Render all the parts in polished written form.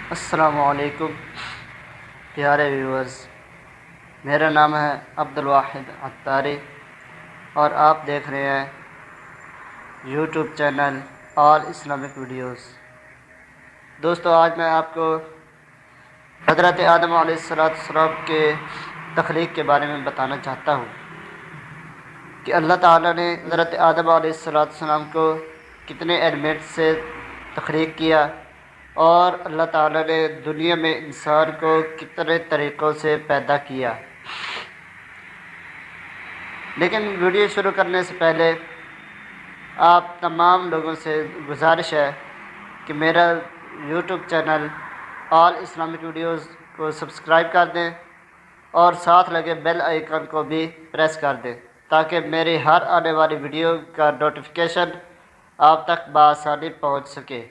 السلام علیکم پیارے ویورز، میرا نام ہے عبدالواحد عطاری اور آپ دیکھ رہے ہیں یوٹیوب چینل آل اسلامک ویڈیوز۔ دوستو، آج میں آپ کو حضرت آدم علیہ السلام کے تخلیق کے بارے میں بتانا چاہتا ہوں کہ اللہ تعالیٰ نے حضرت آدم علیہ السلام کو کتنے ایلیمنٹ سے تخلیق کیا اور اللہ تعالیٰ نے دنیا میں انسان کو کتنے طریقوں سے پیدا کیا۔ لیکن ویڈیو شروع کرنے سے پہلے آپ تمام لوگوں سے گزارش ہے کہ میرا یوٹیوب چینل آل اسلامک ویڈیوز کو سبسکرائب کر دیں اور ساتھ لگے بیل آئیکن کو بھی پریس کر دیں تاکہ میری ہر آنے والی ویڈیو کا نوٹیفیکیشن آپ تک بآسانی پہنچ سکے۔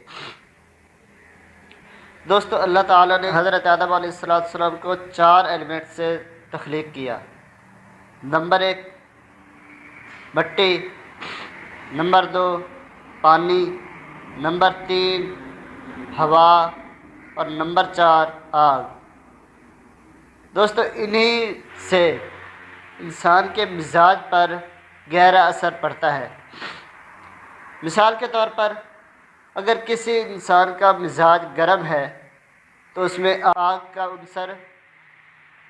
دوستو، اللہ تعالیٰ نے حضرت آدم علیہ السلام کو 4 ایلیمنٹ سے تخلیق کیا۔ نمبر 1 مٹی، نمبر 2 پانی، نمبر 3 ہوا اور نمبر 4 آگ۔ دوستو، انہی سے انسان کے مزاج پر گہرا اثر پڑتا ہے۔ مثال کے طور پر اگر کسی انسان کا مزاج گرم ہے تو اس میں آگ کا عنصر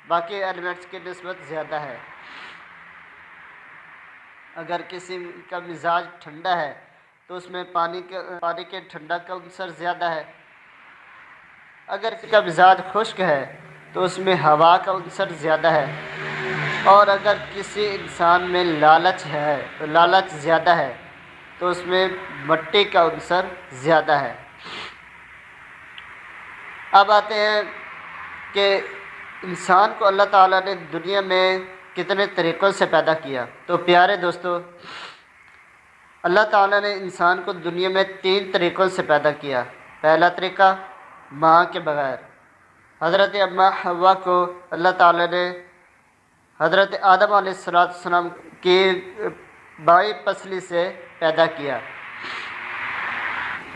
باقی ایلیمنٹس کی نسبت زیادہ ہے۔ اگر کسی کا مزاج ٹھنڈا ہے تو اس میں پانی کے ٹھنڈا کا عنصر زیادہ ہے۔ اگر کسی کا مزاج خشک ہے تو اس میں ہوا کا عنصر زیادہ ہے۔ اور اگر کسی انسان میں لالچ زیادہ ہے تو اس میں مٹی کا عنصر زیادہ ہے۔ اب آتے ہیں کہ انسان کو اللہ تعالیٰ نے دنیا میں کتنے طریقوں سے پیدا کیا۔ تو پیارے دوستو، اللہ تعالیٰ نے انسان کو دنیا میں 3 طریقوں سے پیدا کیا۔ پہلا طریقہ ماں کے بغیر۔ حضرت اماں حوا کو اللہ تعالیٰ نے حضرت آدم علیہ السلام کی بائیں پسلی سے پیدا کیا۔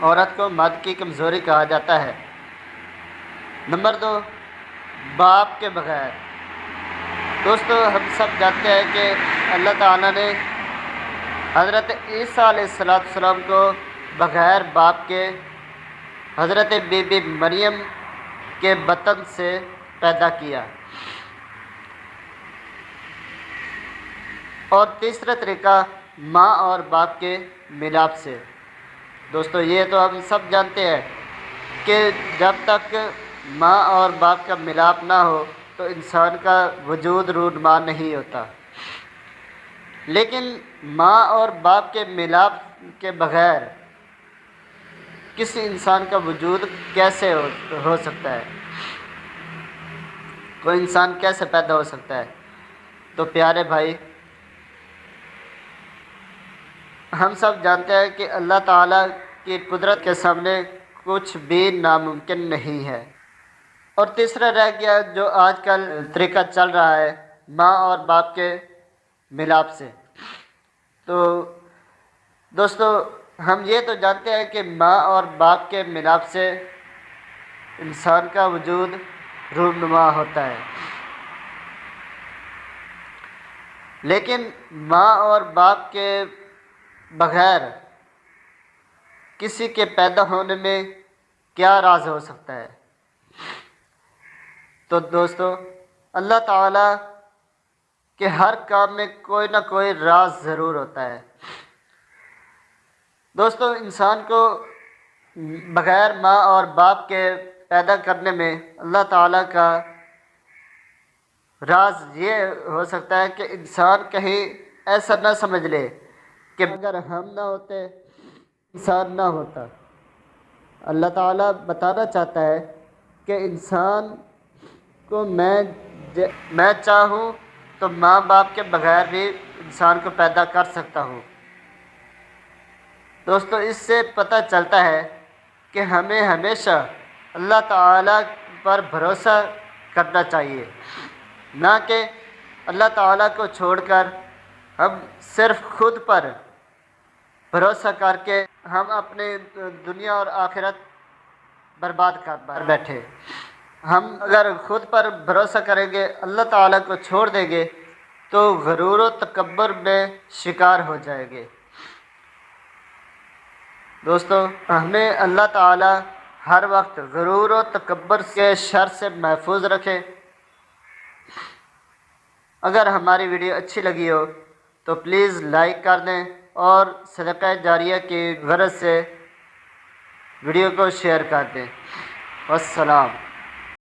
عورت کو مرد کی کمزوری کہا جاتا ہے۔ نمبر 2 باپ کے بغیر۔ دوستو، ہم سب جانتے ہیں کہ اللہ تعالیٰ نے حضرت عیسیٰ علیہ السلام کو بغیر باپ کے حضرت بی بی مریم کے بطن سے پیدا کیا۔ اور تیسرا طریقہ ماں اور باپ کے ملاپ سے۔ دوستو، یہ تو ہم سب جانتے ہیں کہ جب تک ماں اور باپ کا ملاپ نہ ہو تو انسان کا وجود رونما نہیں ہوتا۔ لیکن ماں اور باپ کے ملاپ کے بغیر کسی انسان کا وجود کیسے ہو سکتا ہے؟ کوئی انسان کیسے پیدا ہو سکتا ہے؟ تو پیارے بھائی، ہم سب جانتے ہیں کہ اللہ تعالیٰ کی قدرت کے سامنے کچھ بھی ناممکن نہیں ہے۔ اور تیسرا رہ گیا جو آج کل طریقہ چل رہا ہے، ماں اور باپ کے ملاپ سے۔ تو دوستو، ہم یہ تو جانتے ہیں کہ ماں اور باپ کے ملاپ سے انسان کا وجود رونما ہوتا ہے۔ لیکن ماں اور باپ کے بغیر کسی کے پیدا ہونے میں کیا راز ہو سکتا ہے؟ تو دوستو، اللہ تعالیٰ کے ہر کام میں کوئی نہ کوئی راز ضرور ہوتا ہے۔ دوستو، انسان کو بغیر ماں اور باپ کے پیدا کرنے میں اللہ تعالیٰ کا راز یہ ہو سکتا ہے کہ انسان کہیں ایسا نہ سمجھ لے کہ اگر ہم نہ ہوتے انسان نہ ہوتا۔ اللہ تعالیٰ بتانا چاہتا ہے کہ انسان کو میں چاہوں تو ماں باپ کے بغیر بھی انسان کو پیدا کر سکتا ہوں۔ دوستو، اس سے پتہ چلتا ہے کہ ہمیں ہمیشہ اللہ تعالیٰ پر بھروسہ کرنا چاہیے، نہ کہ اللہ تعالیٰ کو چھوڑ کر ہم صرف خود پر بھروسہ کر کے ہم اپنے دنیا اور آخرت برباد کر بیٹھے۔ ہم اگر خود پر بھروسہ کریں گے، اللہ تعالیٰ کو چھوڑ دیں گے تو غرور و تکبر میں شکار ہو جائیں گے۔ دوستو، ہمیں اللہ تعالیٰ ہر وقت غرور و تکبر کے شر سے محفوظ رکھے۔ اگر ہماری ویڈیو اچھی لگی ہو تو پلیز لائک کر دیں اور صدقہ جاریہ کی غرض سے ویڈیو کو شیئر کر دیں۔ والسلام۔